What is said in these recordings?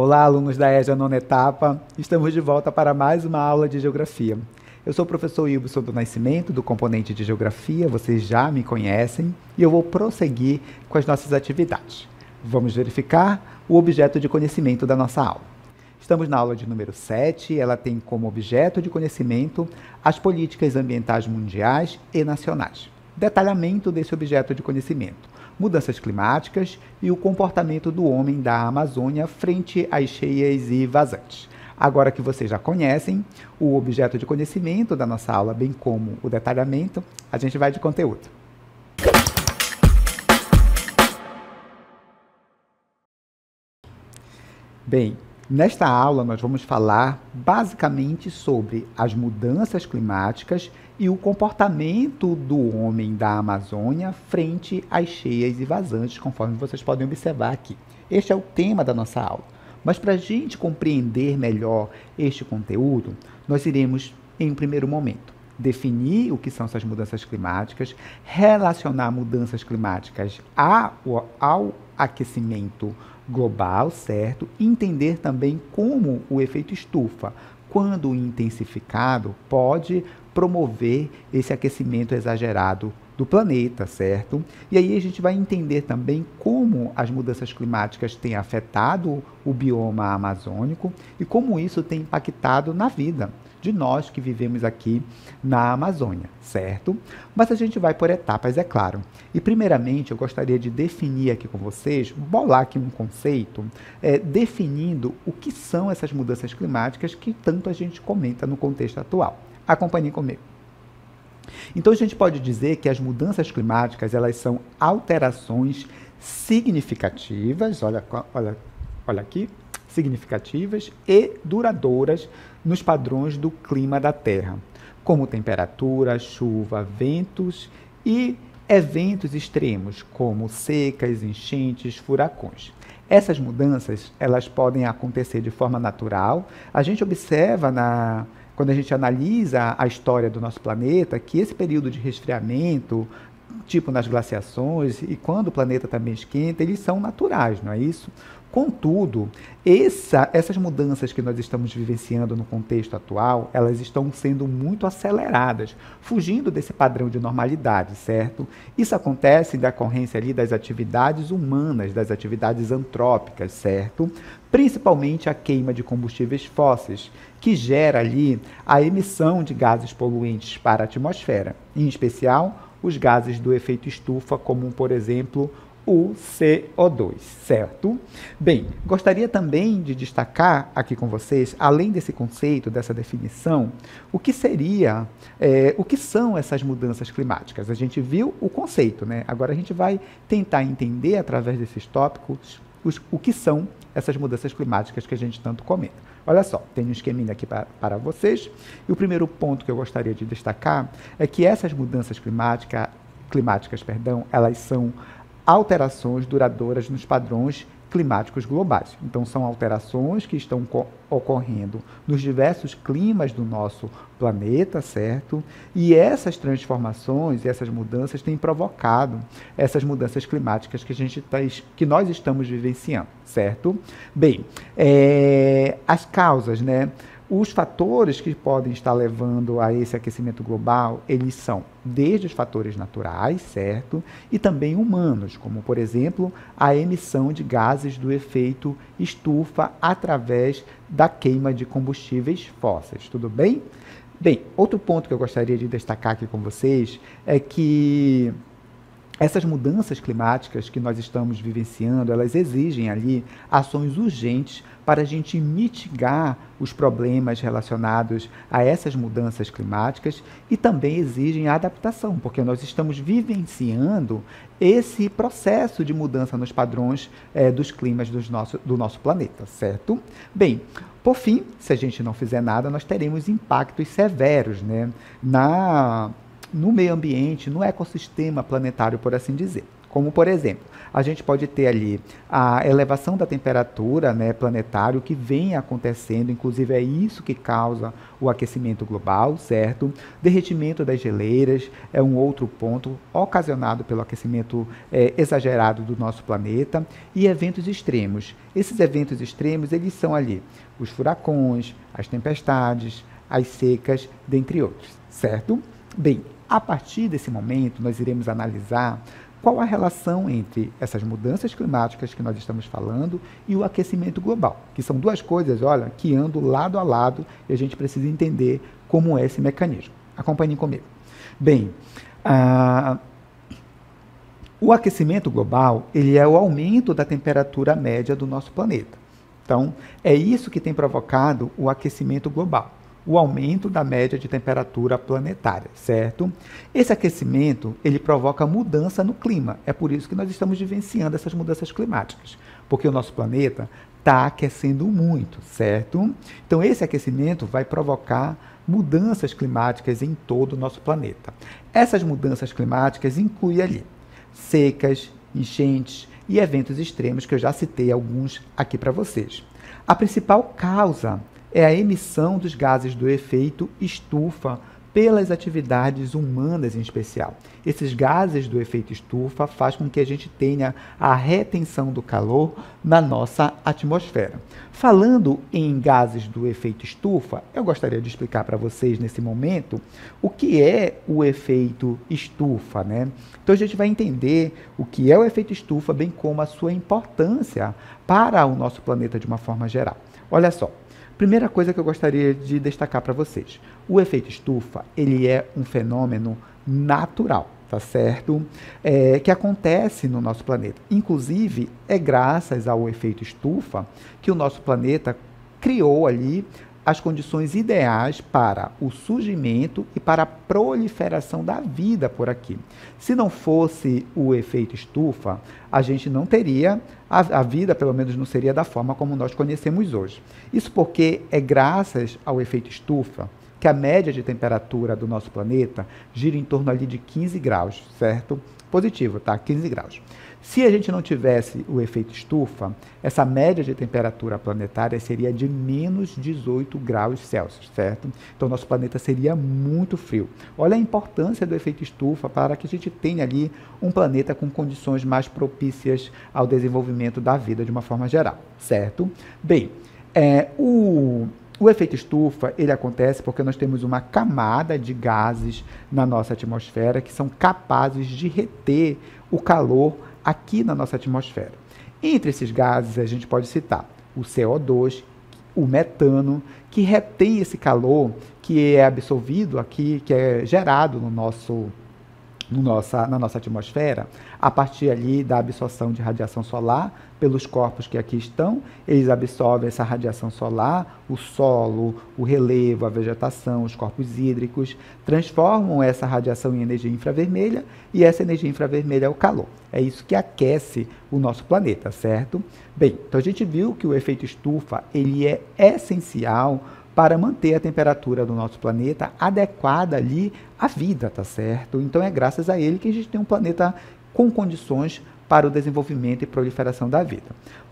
Olá, alunos da EJA Nona Etapa. Estamos de volta para mais uma aula de Geografia. Eu sou o professor Ilbson do Nascimento, do componente de Geografia, vocês já me conhecem, e eu vou prosseguir com as nossas atividades. Vamos verificar o objeto de conhecimento da nossa aula. Estamos na aula de número 7, ela tem como objeto de conhecimento as políticas ambientais mundiais e nacionais. Detalhamento desse objeto de conhecimento. Mudanças climáticas e o comportamento do homem da Amazônia frente às cheias e vazantes. Agora que vocês já conhecem o objeto de conhecimento da nossa aula, bem como o detalhamento, a gente vai de conteúdo. Bem, nesta aula nós vamos falar basicamente sobre as mudanças climáticas e o comportamento do homem da Amazônia frente às cheias e vazantes, conforme vocês podem observar aqui. Este é o tema da nossa aula. Mas para a gente compreender melhor este conteúdo, nós iremos, em um primeiro momento, definir o que são essas mudanças climáticas, relacionar mudanças climáticas ao aquecimento global, certo? Entender também como o efeito estufa, quando intensificado, pode promover esse aquecimento exagerado do planeta, certo? E aí a gente vai entender também como as mudanças climáticas têm afetado o bioma amazônico e como isso tem impactado na vida de nós que vivemos aqui na Amazônia, certo? Mas a gente vai por etapas, é claro. E primeiramente eu gostaria de definir aqui com vocês, bolar aqui um conceito, definindo o que são essas mudanças climáticas que tanto a gente comenta no contexto atual. Acompanhem comigo. Então a gente pode dizer que as mudanças climáticas, elas são alterações significativas, olha aqui, significativas e duradouras nos padrões do clima da Terra, como temperatura, chuva, ventos e eventos extremos, como secas, enchentes, furacões. Essas mudanças, elas podem acontecer de forma natural. A gente observa quando a gente analisa a história do nosso planeta, que esse período de resfriamento, tipo nas glaciações, e quando o planeta também esquenta, eles são naturais, não é isso? Contudo, essas mudanças que nós estamos vivenciando no contexto atual, elas estão sendo muito aceleradas, fugindo desse padrão de normalidade, certo? Isso acontece em decorrência ali das atividades humanas, das atividades antrópicas, certo? Principalmente a queima de combustíveis fósseis, que gera ali a emissão de gases poluentes para a atmosfera, em especial os gases do efeito estufa, como por exemplo o CO2, certo? Bem, gostaria também de destacar aqui com vocês, além desse conceito, dessa definição, o que são essas mudanças climáticas. A gente viu o conceito, né? Agora a gente vai tentar entender, através desses tópicos, o que são essas mudanças climáticas que a gente tanto comenta. Olha só, tem um esqueminha aqui para vocês, e o primeiro ponto que eu gostaria de destacar é que essas mudanças climáticas, elas são alterações duradouras nos padrões climáticos globais. Então, são alterações que estão ocorrendo nos diversos climas do nosso planeta, certo? E essas transformações e essas mudanças têm provocado essas mudanças climáticas que nós estamos vivenciando, certo? Bem, as causas, né? Os fatores que podem estar levando a esse aquecimento global, eles são desde os fatores naturais, certo? E também humanos, como, por exemplo, a emissão de gases do efeito estufa através da queima de combustíveis fósseis, tudo bem? Bem, outro ponto que eu gostaria de destacar aqui com vocês é que essas mudanças climáticas que nós estamos vivenciando, elas exigem ali ações urgentes para a gente mitigar os problemas relacionados a essas mudanças climáticas e também exigem adaptação, porque nós estamos vivenciando esse processo de mudança nos padrões dos climas do nosso planeta, certo? Bem, por fim, se a gente não fizer nada, nós teremos impactos severos, né, no meio ambiente, no ecossistema planetário, por assim dizer. como por exemplo, a gente pode ter ali a elevação da temperatura, né, planetária, que vem acontecendo, inclusive é isso que causa o aquecimento global, certo? Derretimento das geleiras é um outro ponto ocasionado pelo aquecimento exagerado do nosso planeta, e eventos extremos. Esses eventos extremos, eles são ali os furacões, as tempestades, as secas, dentre outros, certo? Bem, a partir desse momento, nós iremos analisar qual a relação entre essas mudanças climáticas que nós estamos falando e o aquecimento global, que são duas coisas, olha, que andam lado a lado e a gente precisa entender como é esse mecanismo. Acompanhem comigo. Bem, o aquecimento global, ele é o aumento da temperatura média do nosso planeta. Então, é isso que tem provocado o aquecimento global, o aumento da média de temperatura planetária, certo? Esse aquecimento, ele provoca mudança no clima. É por isso que nós estamos vivenciando essas mudanças climáticas, porque o nosso planeta está aquecendo muito, certo? Então, esse aquecimento vai provocar mudanças climáticas em todo o nosso planeta. Essas mudanças climáticas incluem ali secas, enchentes e eventos extremos, que eu já citei alguns aqui para vocês. A principal causa é a emissão dos gases do efeito estufa pelas atividades humanas em especial. Esses gases do efeito estufa fazem com que a gente tenha a retenção do calor na nossa atmosfera. Falando em gases do efeito estufa, eu gostaria de explicar para vocês nesse momento o que é o efeito estufa, né? Então a gente vai entender o que é o efeito estufa, bem como a sua importância para o nosso planeta de uma forma geral. Olha só. Primeira coisa que eu gostaria de destacar para vocês. O efeito estufa, ele é um fenômeno natural, tá certo? Que acontece no nosso planeta. Inclusive, é graças ao efeito estufa que o nosso planeta criou ali as condições ideais para o surgimento e para a proliferação da vida por aqui. Se não fosse o efeito estufa, a gente não teria, a vida pelo menos não seria da forma como nós conhecemos hoje. Isso porque é graças ao efeito estufa que a média de temperatura do nosso planeta gira em torno ali de 15 graus, certo? Positivo, tá? 15 graus. Se a gente não tivesse o efeito estufa, essa média de temperatura planetária seria de menos 18 graus Celsius, certo? Então, nosso planeta seria muito frio. Olha a importância do efeito estufa para que a gente tenha ali um planeta com condições mais propícias ao desenvolvimento da vida de uma forma geral, certo? Bem, o efeito estufa, ele acontece porque nós temos uma camada de gases na nossa atmosfera que são capazes de reter o calor aqui na nossa atmosfera. Entre esses gases, a gente pode citar o CO2, o metano, que retém esse calor que é absorvido aqui, que é gerado na nossa atmosfera, a partir ali da absorção de radiação solar pelos corpos que aqui estão. Eles absorvem essa radiação solar, o solo, o relevo, a vegetação, os corpos hídricos, transformam essa radiação em energia infravermelha, e essa energia infravermelha é o calor. É isso que aquece o nosso planeta, certo? Bem, então a gente viu que o efeito estufa, ele é essencial para manter a temperatura do nosso planeta adequada ali à vida, tá certo? Então é graças a ele que a gente tem um planeta com condições para o desenvolvimento e proliferação da vida.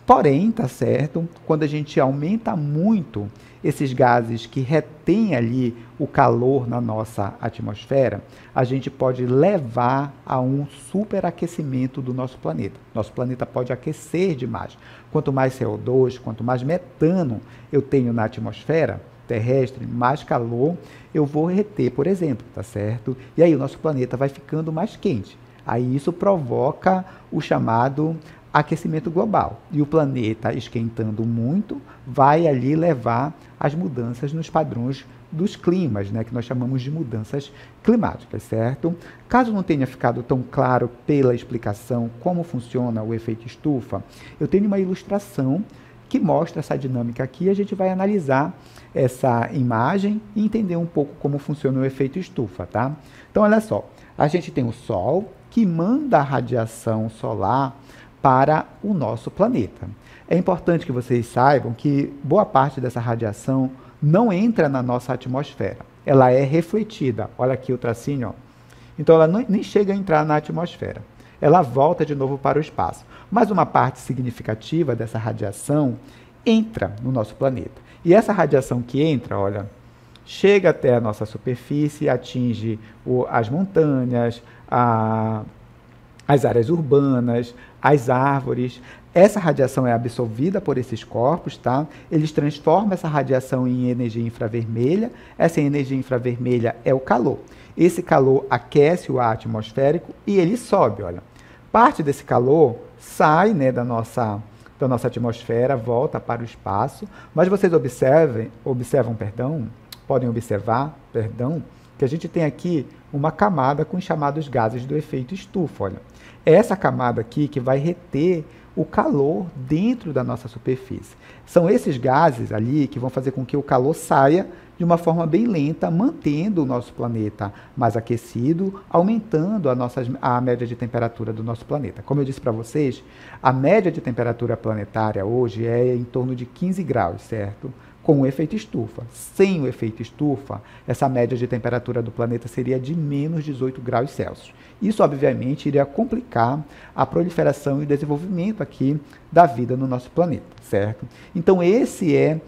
Porém, tá certo, quando a gente aumenta muito esses gases que retêm ali o calor na nossa atmosfera, a gente pode levar a um superaquecimento do nosso planeta. Nosso planeta pode aquecer demais. Quanto mais CO2, quanto mais metano eu tenho na atmosfera terrestre, mais calor eu vou reter, por exemplo, tá certo? E aí o nosso planeta vai ficando mais quente. Aí isso provoca o chamado aquecimento global. E o planeta esquentando muito vai ali levar as mudanças nos padrões dos climas, né, que nós chamamos de mudanças climáticas, certo? Caso não tenha ficado tão claro pela explicação como funciona o efeito estufa, eu tenho uma ilustração que mostra essa dinâmica aqui. A gente vai analisar essa imagem e entender um pouco como funciona o efeito estufa, tá? Então, olha só, a gente tem o Sol que manda a radiação solar para o nosso planeta. É importante que vocês saibam que boa parte dessa radiação não entra na nossa atmosfera. Ela é refletida. Olha aqui o tracinho, ó. Então, ela nem chega a entrar na atmosfera. ela volta de novo para o espaço. Mas uma parte significativa dessa radiação entra no nosso planeta. E essa radiação que entra, olha, chega até a nossa superfície, atinge as montanhas, as áreas urbanas, as árvores. Essa radiação é absorvida por esses corpos, tá? Eles transformam essa radiação em energia infravermelha. Essa energia infravermelha é o calor. Esse calor aquece o ar atmosférico e ele sobe, olha. Parte desse calor sai, né, da nossa atmosfera, volta para o espaço, mas vocês podem observar, que a gente tem aqui uma camada com os chamados gases do efeito estufa, olha. É essa camada aqui que vai reter o calor dentro da nossa superfície. São esses gases ali que vão fazer com que o calor saia de uma forma bem lenta, mantendo o nosso planeta mais aquecido, aumentando a média de temperatura do nosso planeta. Como eu disse para vocês, a média de temperatura planetária hoje é em torno de 15 graus, certo? Com o efeito estufa. Sem o efeito estufa, essa média de temperatura do planeta seria de menos 18 graus Celsius. Isso, obviamente, iria complicar a proliferação e o desenvolvimento aqui da vida no nosso planeta, certo? Então, esse é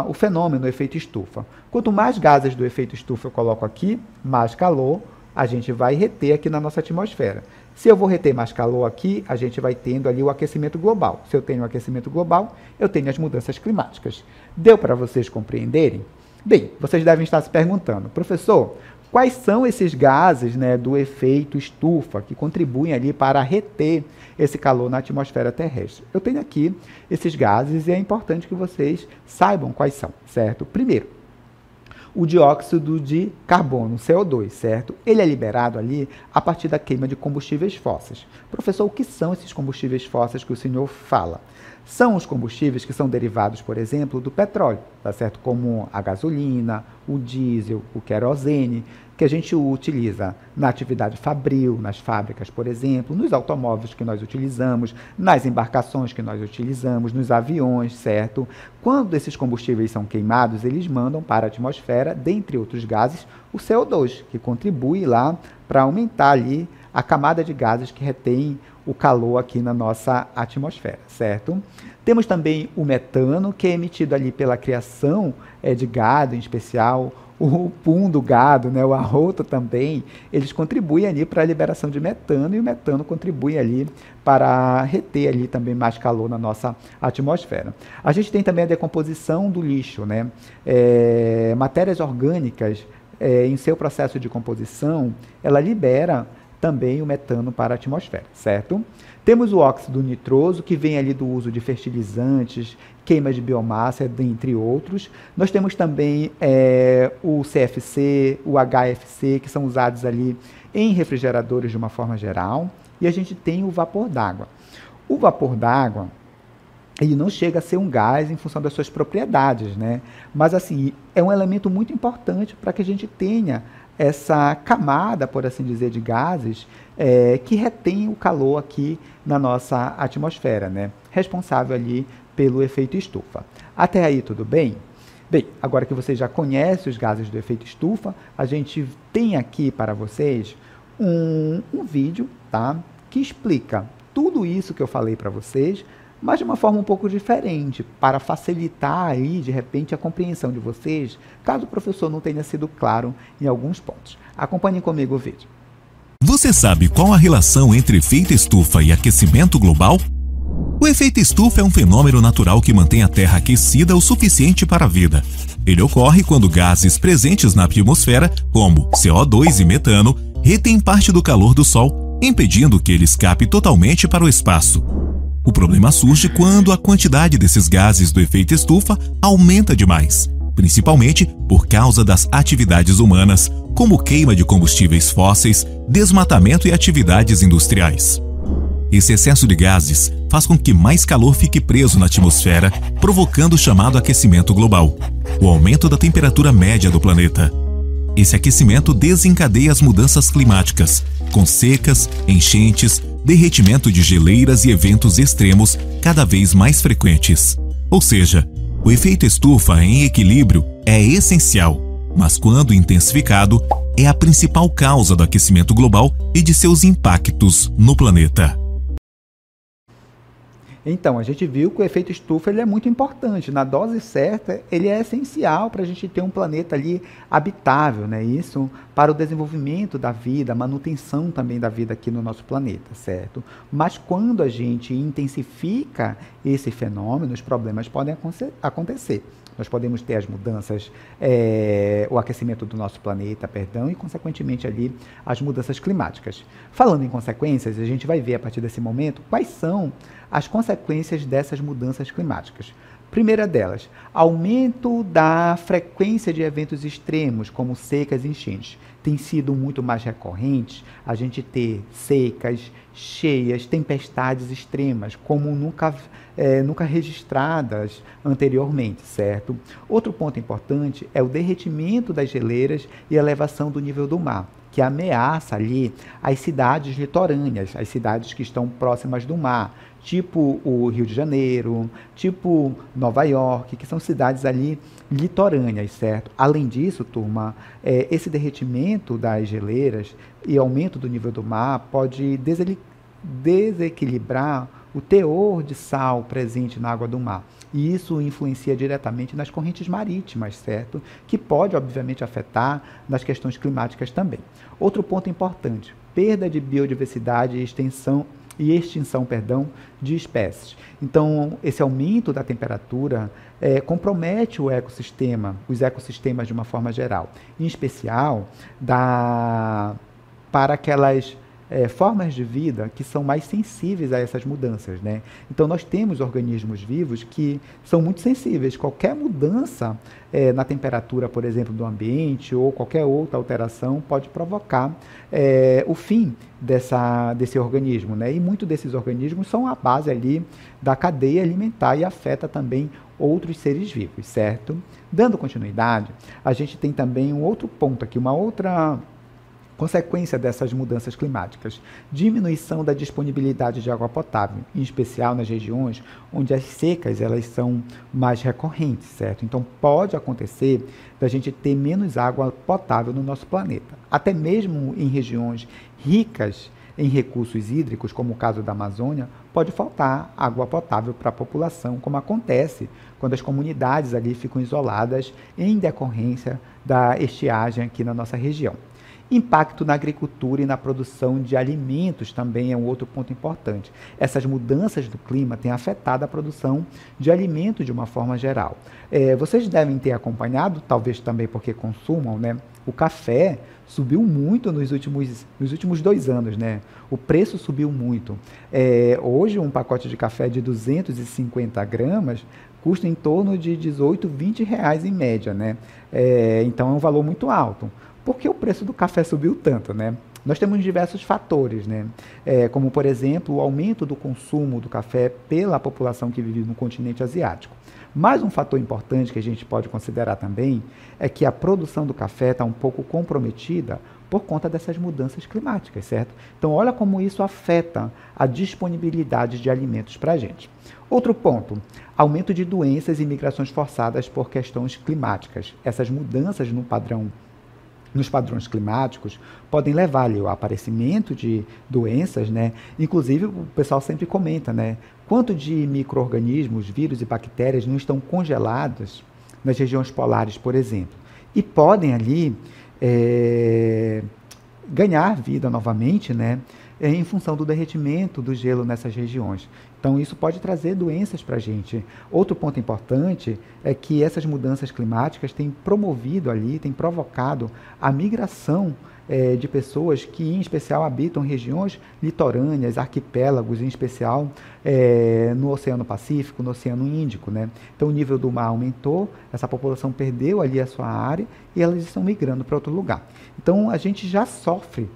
o fenômeno do efeito estufa. Quanto mais gases do efeito estufa eu coloco aqui, mais calor a gente vai reter aqui na nossa atmosfera. Se eu vou reter mais calor aqui, a gente vai tendo ali o aquecimento global. Se eu tenho o aquecimento global, eu tenho as mudanças climáticas. Deu para vocês compreenderem? Bem, vocês devem estar se perguntando, professor, quais são esses gases, né, do efeito estufa que contribuem ali para reter esse calor na atmosfera terrestre? Eu tenho aqui esses gases e é importante que vocês saibam quais são, certo? Primeiro, o dióxido de carbono, CO2, certo? Ele é liberado ali a partir da queima de combustíveis fósseis. Professor, o que são esses combustíveis fósseis que o senhor fala? São os combustíveis que são derivados, por exemplo, do petróleo, tá certo? Como a gasolina, o diesel, o querosene, que a gente utiliza na atividade fabril, nas fábricas, por exemplo, nos automóveis que nós utilizamos, nas embarcações que nós utilizamos, nos aviões, certo? Quando esses combustíveis são queimados, eles mandam para a atmosfera, dentre outros gases, o CO2, que contribui lá para aumentar ali a camada de gases que retém o calor aqui na nossa atmosfera, certo? Temos também o metano, que é emitido ali pela criação de gado, em especial o pum do gado, né, o arroto também, eles contribuem ali para a liberação de metano, e o metano contribui ali para reter ali também mais calor na nossa atmosfera. A gente tem também a decomposição do lixo, né? Matérias orgânicas, em seu processo de composição, ela libera também o metano para a atmosfera, certo? Temos o óxido nitroso, que vem ali do uso de fertilizantes, queima de biomassa, dentre outros. Nós temos também o CFC, o HFC, que são usados ali em refrigeradores de uma forma geral. E a gente tem o vapor d'água. O vapor d'água, ele não chega a ser um gás em função das suas propriedades, né? Mas, assim, é um elemento muito importante para que a gente tenha essa camada, por assim dizer, de gases que retém o calor aqui na nossa atmosfera, né? Responsável ali pelo efeito estufa. Até aí, tudo bem? Bem, agora que vocês já conhecem os gases do efeito estufa, a gente tem aqui para vocês um vídeo, tá? Que explica tudo isso que eu falei para vocês, mas de uma forma um pouco diferente, para facilitar aí, de repente, a compreensão de vocês, caso o professor não tenha sido claro em alguns pontos. Acompanhem comigo o vídeo. Você sabe qual a relação entre efeito estufa e aquecimento global? O efeito estufa é um fenômeno natural que mantém a Terra aquecida o suficiente para a vida. Ele ocorre quando gases presentes na atmosfera, como CO2 e metano, retêm parte do calor do Sol, impedindo que ele escape totalmente para o espaço. O problema surge quando a quantidade desses gases do efeito estufa aumenta demais, principalmente por causa das atividades humanas, como queima de combustíveis fósseis, desmatamento e atividades industriais. Esse excesso de gases faz com que mais calor fique preso na atmosfera, provocando o chamado aquecimento global, o aumento da temperatura média do planeta. Esse aquecimento desencadeia as mudanças climáticas, com secas, enchentes, derretimento de geleiras e eventos extremos cada vez mais frequentes. Ou seja, o efeito estufa em equilíbrio é essencial, mas quando intensificado, é a principal causa do aquecimento global e de seus impactos no planeta. Então, a gente viu que o efeito estufa ele é muito importante. Na dose certa, ele é essencial para a gente ter um planeta ali habitável, né? Isso para o desenvolvimento da vida, a manutenção também da vida aqui no nosso planeta, certo? Mas quando a gente intensifica esse fenômeno, os problemas podem acontecer. Nós podemos ter as mudanças, o aquecimento do nosso planeta, perdão, e consequentemente ali as mudanças climáticas. Falando em consequências, a gente vai ver a partir desse momento quais são as consequências dessas mudanças climáticas. Primeira delas, aumento da frequência de eventos extremos, como secas e enchentes. Tem sido muito mais recorrente a gente ter secas, cheias, tempestades extremas, como nunca registradas anteriormente, certo? Outro ponto importante é o derretimento das geleiras e a elevação do nível do mar, que ameaça ali as cidades litorâneas, as cidades que estão próximas do mar, tipo o Rio de Janeiro, tipo Nova York, que são cidades ali litorâneas, certo? Além disso, turma, esse derretimento das geleiras e aumento do nível do mar pode desequilibrar o teor de sal presente na água do mar. E isso influencia diretamente nas correntes marítimas, certo? Que pode, obviamente, afetar nas questões climáticas também. Outro ponto importante, perda de biodiversidade e extinção de espécies. Então, esse aumento da temperatura compromete os ecossistemas de uma forma geral, em especial para aquelas formas de vida que são mais sensíveis a essas mudanças, né? Então, nós temos organismos vivos que são muito sensíveis. Qualquer mudança na temperatura, por exemplo, do ambiente ou qualquer outra alteração pode provocar o fim desse organismo, né? E muitos desses organismos são a base ali da cadeia alimentar e afeta também outros seres vivos, certo? Dando continuidade, a gente tem também um outro ponto aqui, uma outra consequência dessas mudanças climáticas, diminuição da disponibilidade de água potável, em especial nas regiões onde as secas elas são mais recorrentes, certo? Então pode acontecer da gente ter menos água potável no nosso planeta. Até mesmo em regiões ricas em recursos hídricos, como o caso da Amazônia, pode faltar água potável para a população, como acontece quando as comunidades ali ficam isoladas em decorrência da estiagem aqui na nossa região. Impacto na agricultura e na produção de alimentos também é um outro ponto importante. Essas mudanças do clima têm afetado a produção de alimentos de uma forma geral. Vocês devem ter acompanhado, talvez também porque consumam, né? O café subiu muito nos últimos 2 anos, né? O preço subiu muito. Hoje, um pacote de café de 250 gramas custa em torno de 18, 20 reais em média, né? Então, é um valor muito alto. Por que o preço do café subiu tanto, né? Nós temos diversos fatores, né? Como, por exemplo, o aumento do consumo do café pela população que vive no continente asiático. Mais um fator importante que a gente pode considerar também é que a produção do café está um pouco comprometida por conta dessas mudanças climáticas, certo? Então, olha como isso afeta a disponibilidade de alimentos para a gente. Outro ponto, aumento de doenças e migrações forçadas por questões climáticas. Essas mudanças nos padrões climáticos podem levar ali, ao aparecimento de doenças, né? Inclusive, o pessoal sempre comenta, né? Quanto de micro-organismos, vírus e bactérias não estão congeladas nas regiões polares, por exemplo, e podem ali ganhar vida novamente, né? Em função do derretimento do gelo nessas regiões. Então, isso pode trazer doenças para a gente. Outro ponto importante é que essas mudanças climáticas têm promovido ali, têm provocado a migração de pessoas que, em especial, habitam regiões litorâneas, arquipélagos, em especial no Oceano Pacífico, no Oceano Índico, né? Então, o nível do mar aumentou, essa população perdeu ali a sua área e elas estão migrando para outro lugar. Então, a gente já sofre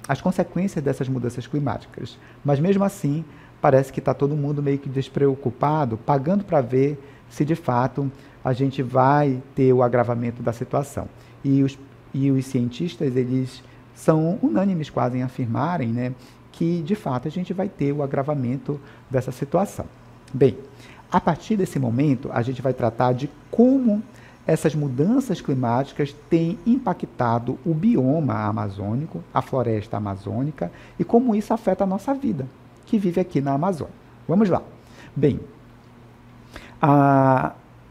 as consequências dessas mudanças climáticas. Mas, mesmo assim, parece que está todo mundo meio que despreocupado, pagando para ver se, de fato, a gente vai ter o agravamento da situação. E os cientistas, eles são unânimes quase em afirmarem, né, que, de fato, a gente vai ter o agravamento dessa situação. Bem, a partir desse momento, a gente vai tratar de como essas mudanças climáticas têm impactado o bioma amazônico, a floresta amazônica, e como isso afeta a nossa vida, que vive aqui na Amazônia. Vamos lá. Bem,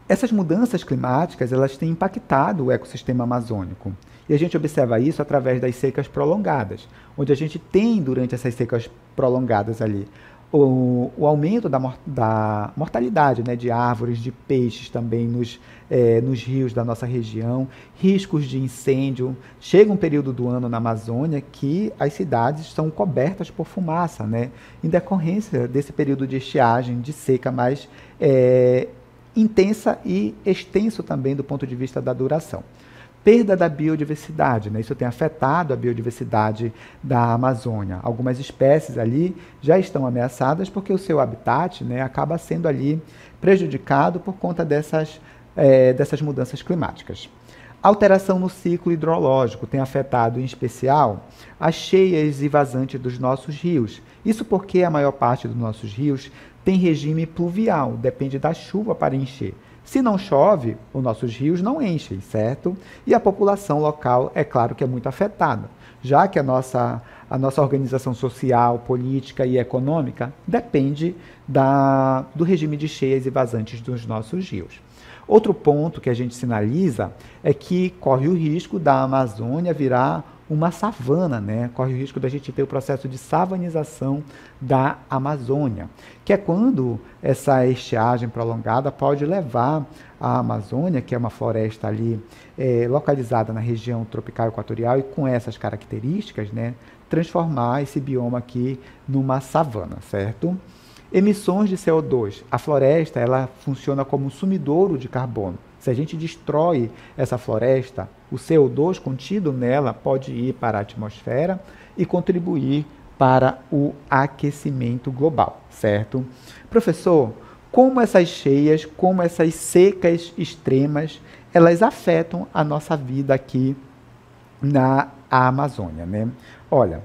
essas mudanças climáticas, elas têm impactado o ecossistema amazônico. E a gente observa isso através das secas prolongadas, onde a gente tem, durante essas secas prolongadas ali, o aumento da mortalidade, né, de árvores, de peixes também nos rios da nossa região, riscos de incêndio. Chega um período do ano na Amazônia que as cidades são cobertas por fumaça, né, em decorrência desse período de estiagem, de seca mais intensa e extenso também do ponto de vista da duração. Perda da biodiversidade, né? Isso tem afetado a biodiversidade da Amazônia. Algumas espécies ali já estão ameaçadas porque o seu habitat, né, acaba sendo ali prejudicado por conta dessas mudanças climáticas. Alteração no ciclo hidrológico tem afetado, em especial, as cheias e vazantes dos nossos rios. Isso porque a maior parte dos nossos rios tem regime pluvial, depende da chuva para encher. Se não chove, os nossos rios não enchem, certo? E a população local, é claro que é muito afetada, já que a nossa organização social, política e econômica depende do regime de cheias e vazantes dos nossos rios. Outro ponto que a gente sinaliza é que corre o risco da Amazônia virar uma savana, né? Corre o risco da gente ter o processo de savanização da Amazônia, que é quando essa estiagem prolongada pode levar a Amazônia, que é uma floresta ali localizada na região tropical equatorial e com essas características, né, transformar esse bioma aqui numa savana, certo? Emissões de CO2. A floresta, ela funciona como um sumidouro de carbono. Se a gente destrói essa floresta, o CO2 contido nela pode ir para a atmosfera e contribuir para o aquecimento global, certo? Professor, como essas cheias, como essas secas extremas, elas afetam a nossa vida aqui na Amazônia, né? Olha,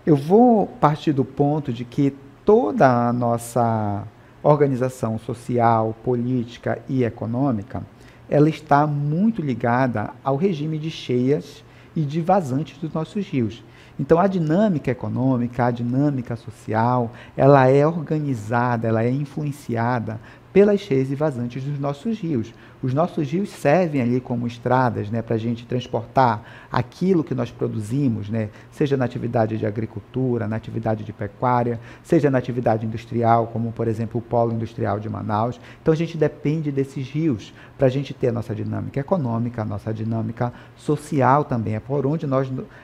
eu vou partir do ponto de que toda a nossa organização social, política e econômica, ela está muito ligada ao regime de cheias e de vazantes dos nossos rios. Então, a dinâmica econômica, a dinâmica social, ela é organizada, ela é influenciada pelas cheias e vazantes dos nossos rios. Os nossos rios servem ali como estradas, né, para a gente transportar aquilo que nós produzimos, né, seja na atividade de agricultura, na atividade de pecuária, seja na atividade industrial, como, por exemplo, o Polo Industrial de Manaus. Então, a gente depende desses rios para a gente ter a nossa dinâmica econômica, a nossa dinâmica social também. É por onde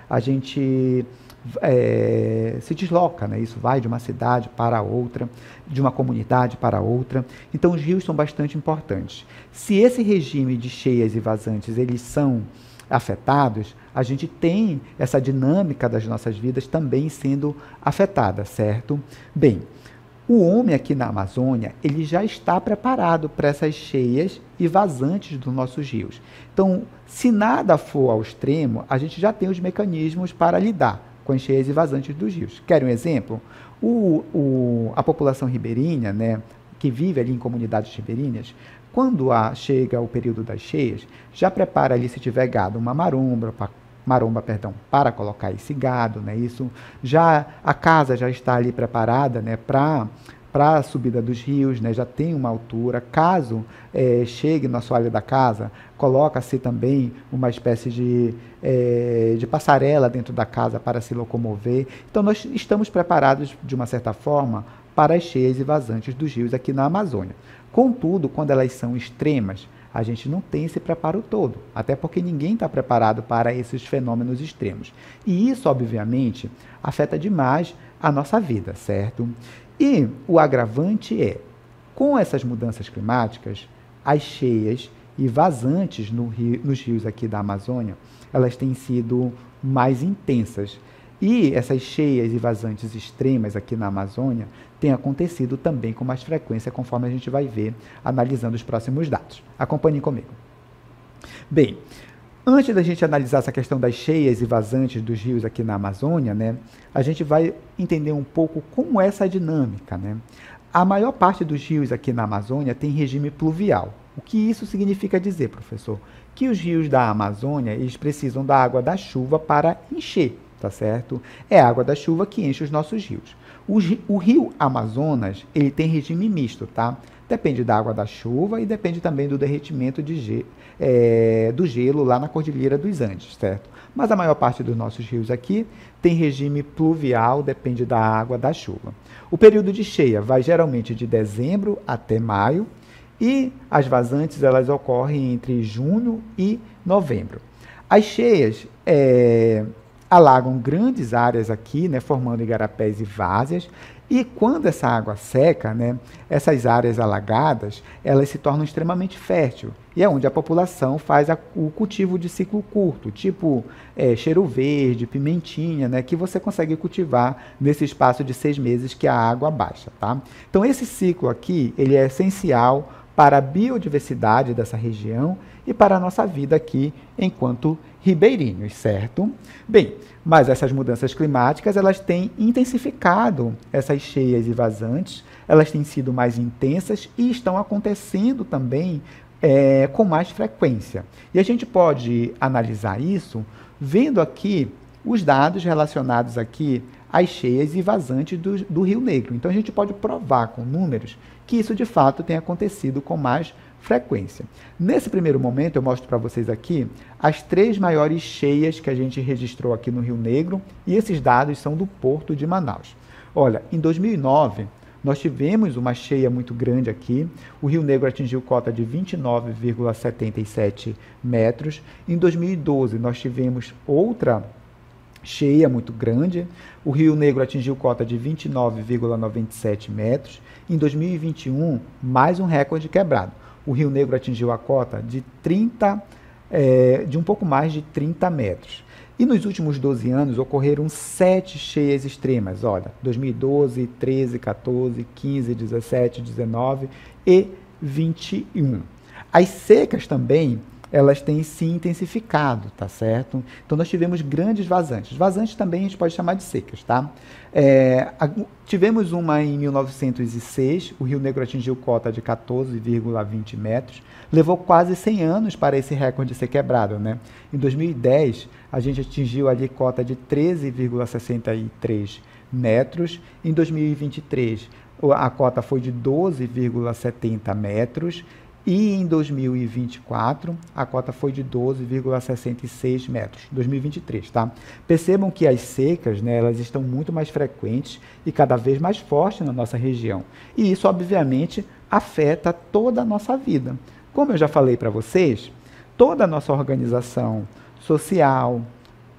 a gente se desloca, né? Isso vai de uma cidade para outra, de uma comunidade para outra. Então, os rios são bastante importantes. Se esse regime de cheias e vazantes eles são afetados, a gente tem essa dinâmica das nossas vidas também sendo afetada, certo? Bem, o homem aqui na Amazônia, ele já está preparado para essas cheias e vazantes dos nossos rios. Então, se nada for ao extremo, a gente já tem os mecanismos para lidar com as cheias e vazantes dos rios. Quer um exemplo? A população ribeirinha, né, que vive ali em comunidades ribeirinhas, quando chega o período das cheias, já prepara ali, se tiver gado, uma maromba, para colocar esse gado, né? Isso já a casa já está ali preparada, né, para a subida dos rios, né? Já tem uma altura. Caso chegue no assoalho da casa, coloca-se também uma espécie de passarela dentro da casa para se locomover. Então, nós estamos preparados, de uma certa forma, para as cheias e vazantes dos rios aqui na Amazônia. Contudo, quando elas são extremas, a gente não tem esse preparo todo, até porque ninguém está preparado para esses fenômenos extremos. E isso, obviamente, afeta demais a nossa vida, certo? E o agravante é, com essas mudanças climáticas, as cheias e vazantes nos rios aqui da Amazônia, elas têm sido mais intensas. E essas cheias e vazantes extremas aqui na Amazônia têm acontecido também com mais frequência, conforme a gente vai ver analisando os próximos dados. Acompanhem comigo. Bem, antes da gente analisar essa questão das cheias e vazantes dos rios aqui na Amazônia, né, a gente vai entender um pouco como é essa dinâmica, né? A maior parte dos rios aqui na Amazônia tem regime pluvial. O que isso significa dizer, professor? Que os rios da Amazônia, eles precisam da água da chuva para encher, tá certo? É a água da chuva que enche os nossos rios. O rio Amazonas, ele tem regime misto, tá? Depende da água da chuva e depende também do derretimento do gelo lá na Cordilheira dos Andes, certo? Mas a maior parte dos nossos rios aqui tem regime pluvial, depende da água da chuva. O período de cheia vai geralmente de dezembro até maio e as vazantes elas ocorrem entre junho e novembro. As cheias alagam grandes áreas aqui, né, formando igarapés e várzeas. E quando essa água seca, né, essas áreas alagadas, elas se tornam extremamente férteis. E é onde a população faz o cultivo de ciclo curto, tipo cheiro verde, pimentinha, né, que você consegue cultivar nesse espaço de 6 meses que a água baixa. Tá? Então, esse ciclo aqui ele é essencial para a biodiversidade dessa região e para a nossa vida aqui enquanto ribeirinhos, certo? Bem, mas essas mudanças climáticas, elas têm intensificado essas cheias e vazantes, elas têm sido mais intensas e estão acontecendo também com mais frequência. E a gente pode analisar isso vendo aqui os dados relacionados aqui às cheias e vazantes do Rio Negro. Então, a gente pode provar com números que isso, de fato, tem acontecido com mais frequência. Nesse primeiro momento, eu mostro para vocês aqui as 3 maiores cheias que a gente registrou aqui no Rio Negro, e esses dados são do Porto de Manaus. Olha, em 2009, nós tivemos uma cheia muito grande aqui, o Rio Negro atingiu cota de 29,77 metros. Em 2012, nós tivemos outra cheia muito grande, o Rio Negro atingiu cota de 29,97 metros. Em 2021, mais um recorde quebrado. O Rio Negro atingiu a cota de um pouco mais de 30 metros. E nos últimos 12 anos ocorreram 7 cheias extremas, olha, 2012, 13, 14, 15, 17, 19 e 21. As secas também, elas têm se intensificado, tá certo? Então, nós tivemos grandes vazantes. Vazantes também a gente pode chamar de secas, tá? Tivemos uma em 1906, o Rio Negro atingiu cota de 14,20 metros. Levou quase 100 anos para esse recorde ser quebrado, né? Em 2010, a gente atingiu ali cota de 13,63 metros. Em 2023, a cota foi de 12,70 metros. E em 2024, a cota foi de 12,66 metros. 2023, tá? Percebam que as secas, né, elas estão muito mais frequentes e cada vez mais fortes na nossa região. E isso, obviamente, afeta toda a nossa vida. Como eu já falei para vocês, toda a nossa organização social,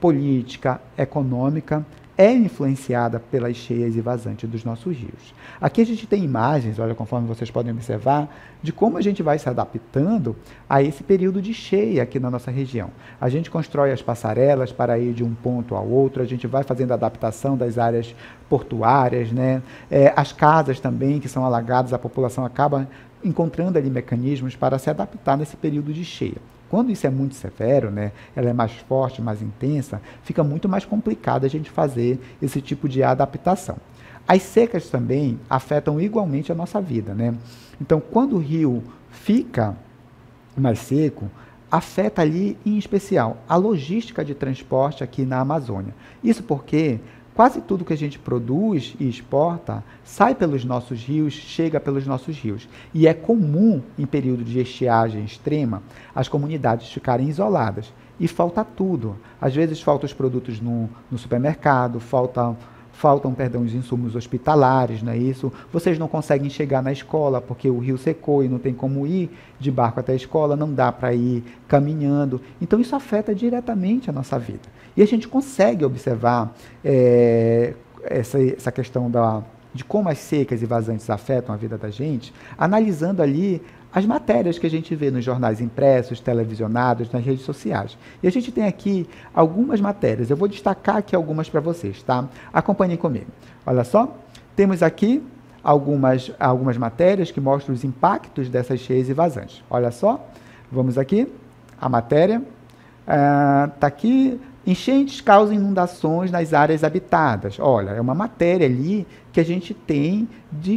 política, econômica é influenciada pelas cheias e vazantes dos nossos rios. Aqui a gente tem imagens, olha, conforme vocês podem observar, de como a gente vai se adaptando a esse período de cheia aqui na nossa região. A gente constrói as passarelas para ir de um ponto ao outro, a gente vai fazendo a adaptação das áreas portuárias, né? As casas também que são alagadas, a população acaba encontrando ali mecanismos para se adaptar nesse período de cheia. Quando isso é muito severo, né, ela é mais forte, mais intensa, fica muito mais complicado a gente fazer esse tipo de adaptação. As secas também afetam igualmente a nossa vida, né? Então, quando o rio fica mais seco, afeta ali, em especial, a logística de transporte aqui na Amazônia. Isso porque quase tudo que a gente produz e exporta sai pelos nossos rios, chega pelos nossos rios. E é comum, em período de estiagem extrema, as comunidades ficarem isoladas. E falta tudo. Às vezes faltam os produtos no supermercado, faltam os insumos hospitalares, não é isso? Vocês não conseguem chegar na escola porque o rio secou e não tem como ir de barco até a escola, não dá para ir caminhando. Então, isso afeta diretamente a nossa vida. E a gente consegue observar essa questão de como as secas e vazantes afetam a vida da gente, analisando ali as matérias que a gente vê nos jornais impressos, televisionados, nas redes sociais. E a gente tem aqui algumas matérias. Eu vou destacar aqui algumas para vocês, tá? Acompanhem comigo. Olha só, temos aqui algumas matérias que mostram os impactos dessas cheias e vazantes. Olha só, vamos aqui, a matéria. Está aqui Enchentes causam inundações nas áreas habitadas. Olha, é uma matéria ali que a gente tem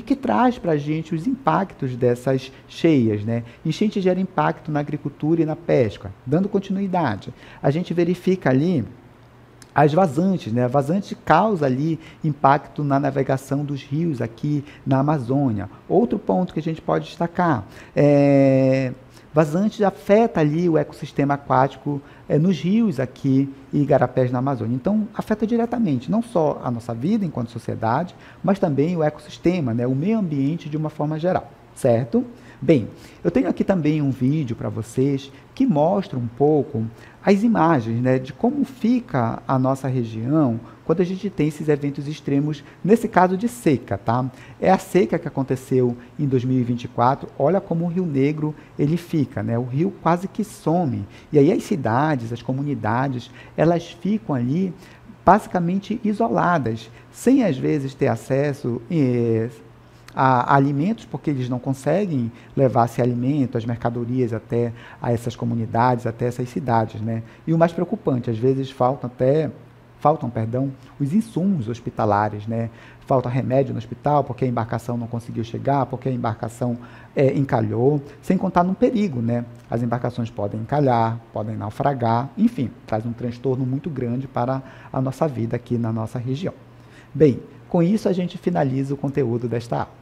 que traz para a gente os impactos dessas cheias, né? Enchente gera impacto na agricultura e na pesca. Dando continuidade, a gente verifica ali as vazantes, né? A vazante causa ali impacto na navegação dos rios aqui na Amazônia. Outro ponto que a gente pode destacar vazante afeta ali o ecossistema aquático nos rios aqui e igarapés na Amazônia. Então, afeta diretamente, não só a nossa vida enquanto sociedade, mas também o ecossistema, né, o meio ambiente de uma forma geral, certo? Bem, eu tenho aqui também um vídeo para vocês que mostra um pouco as imagens, né, de como fica a nossa região quando a gente tem esses eventos extremos, nesse caso de seca, tá? É a seca que aconteceu em 2024, olha como o Rio Negro ele fica, né? O rio quase que some, e aí as cidades, as comunidades, elas ficam ali basicamente isoladas, sem às vezes ter acesso a alimentos, porque eles não conseguem levar esse alimento, as mercadorias até a essas comunidades, até essas cidades, né? E o mais preocupante, às vezes faltam os insumos hospitalares, né? Falta remédio no hospital porque a embarcação não conseguiu chegar, porque a embarcação encalhou, sem contar no perigo, né? As embarcações podem encalhar, podem naufragar, enfim, traz um transtorno muito grande para a nossa vida aqui na nossa região. Bem, com isso a gente finaliza o conteúdo desta aula.